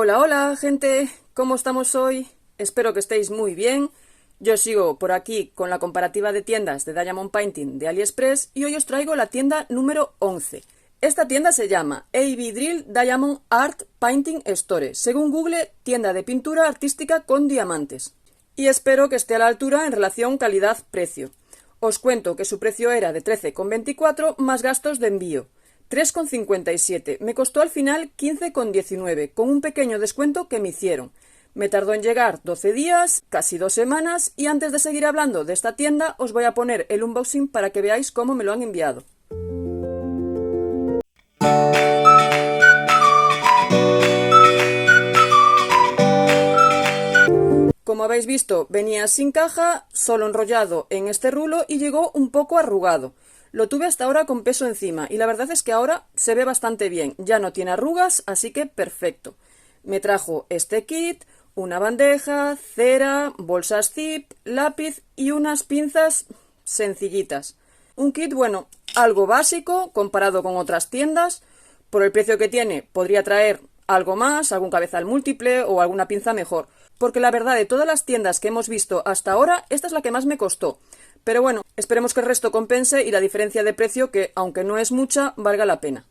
Hola, hola, gente, ¿cómo estamos hoy? Espero que estéis muy bien. Yo sigo por aquí con la comparativa de tiendas de Diamond Painting de AliExpress y hoy os traigo la tienda número 11. Esta tienda se llama AB Drill Diamond Art Painting Store, según Google, tienda de pintura artística con diamantes. Y espero que esté a la altura en relación calidad-precio. Os cuento que su precio era de 13,24 más gastos de envío. 3,57. Me costó al final 15,19, con un pequeño descuento que me hicieron. Me tardó en llegar 12 días, casi 2 semanas, y antes de seguir hablando de esta tienda, os voy a poner el unboxing para que veáis cómo me lo han enviado. Como habéis visto, venía sin caja, solo enrollado en este rulo y llegó un poco arrugado. Lo tuve hasta ahora con peso encima y la verdad es que ahora se ve bastante bien. Ya no tiene arrugas, así que perfecto. Me trajo este kit, una bandeja, cera, bolsas zip, lápiz y unas pinzas sencillitas. Un kit, bueno, algo básico comparado con otras tiendas. Por el precio que tiene, podría traer algo más, algún cabezal múltiple o alguna pinza mejor. Porque la verdad, de todas las tiendas que hemos visto hasta ahora, esta es la que más me costó. Pero bueno, esperemos que el resto compense y la diferencia de precio, que aunque no es mucha, valga la pena.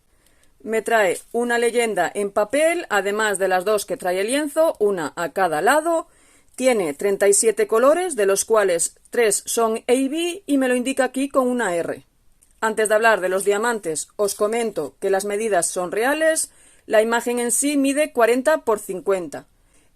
Me trae una leyenda en papel, además de las dos que trae el lienzo, una a cada lado. Tiene 37 colores, de los cuales 3 son AB y me lo indica aquí con una R. Antes de hablar de los diamantes, os comento que las medidas son reales. La imagen en sí mide 40 por 50.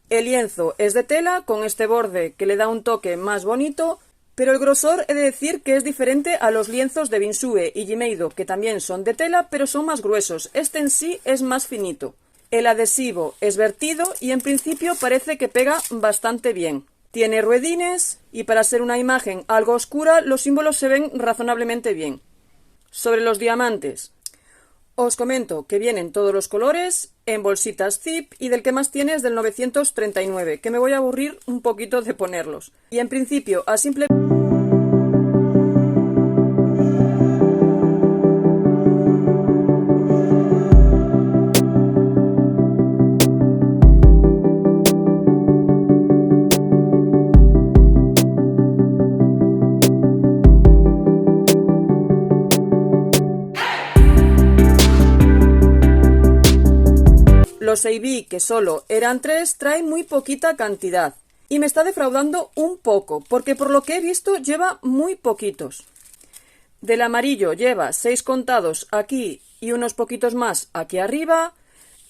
El lienzo es de tela, con este borde que le da un toque más bonito, pero el grosor he de decir que es diferente a los lienzos de Binsue y Jimeido, que también son de tela, pero son más gruesos. Este en sí es más finito. El adhesivo es vertido y en principio parece que pega bastante bien. Tiene ruedines y para ser una imagen algo oscura los símbolos se ven razonablemente bien. Sobre los diamantes, os comento que vienen todos los colores en bolsitas zip y del que más tiene es del 939, que me voy a aburrir un poquito de ponerlos. Y en principio, a simple... Los AB, que solo eran 3, traen muy poquita cantidad. Y me está defraudando un poco, porque por lo que he visto lleva muy poquitos. Del amarillo lleva 6 contados aquí y unos poquitos más aquí arriba.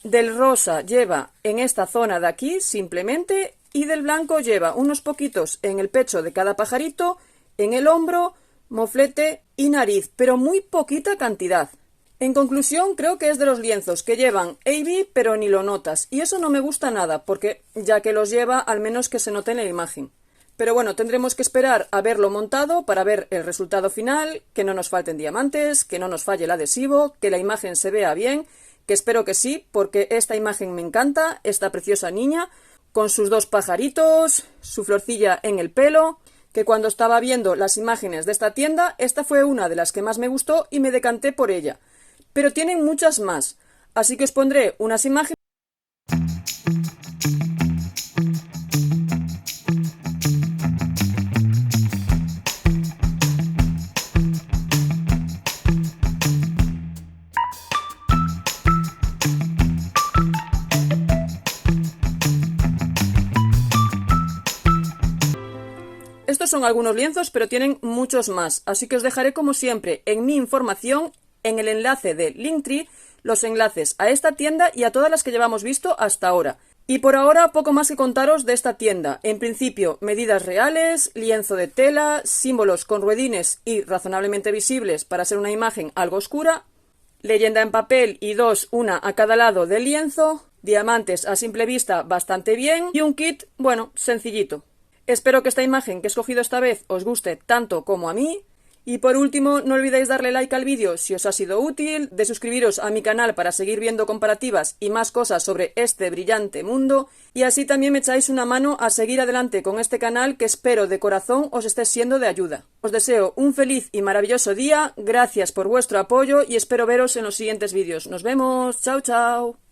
Del rosa lleva en esta zona de aquí simplemente. Y del blanco lleva unos poquitos en el pecho de cada pajarito, en el hombro, moflete y nariz, pero muy poquita cantidad. En conclusión, creo que es de los lienzos que llevan AB pero ni lo notas, y eso no me gusta nada, porque ya que los lleva, al menos que se note en la imagen. Pero bueno, tendremos que esperar a verlo montado para ver el resultado final, que no nos falten diamantes, que no nos falle el adhesivo, que la imagen se vea bien, que espero que sí, porque esta imagen me encanta, esta preciosa niña, con sus 2 pajaritos, su florcilla en el pelo, que cuando estaba viendo las imágenes de esta tienda, esta fue una de las que más me gustó y me decanté por ella. Pero tienen muchas más, así que os pondré unas imágenes. Estos son algunos lienzos, pero tienen muchos más, así que os dejaré como siempre en mi información, en el enlace de Linktree, los enlaces a esta tienda y a todas las que llevamos visto hasta ahora. Y por ahora poco más que contaros de esta tienda. En principio, medidas reales, lienzo de tela, símbolos con ruedines y razonablemente visibles para ser una imagen algo oscura, leyenda en papel y 2, una a cada lado del lienzo, diamantes a simple vista bastante bien y un kit, bueno, sencillito. Espero que esta imagen que he escogido esta vez os guste tanto como a mí. Y por último, no olvidéis darle like al vídeo si os ha sido útil, de suscribiros a mi canal para seguir viendo comparativas y más cosas sobre este brillante mundo, y así también me echáis una mano a seguir adelante con este canal que espero de corazón os esté siendo de ayuda. Os deseo un feliz y maravilloso día, gracias por vuestro apoyo y espero veros en los siguientes vídeos. Nos vemos, chao chao.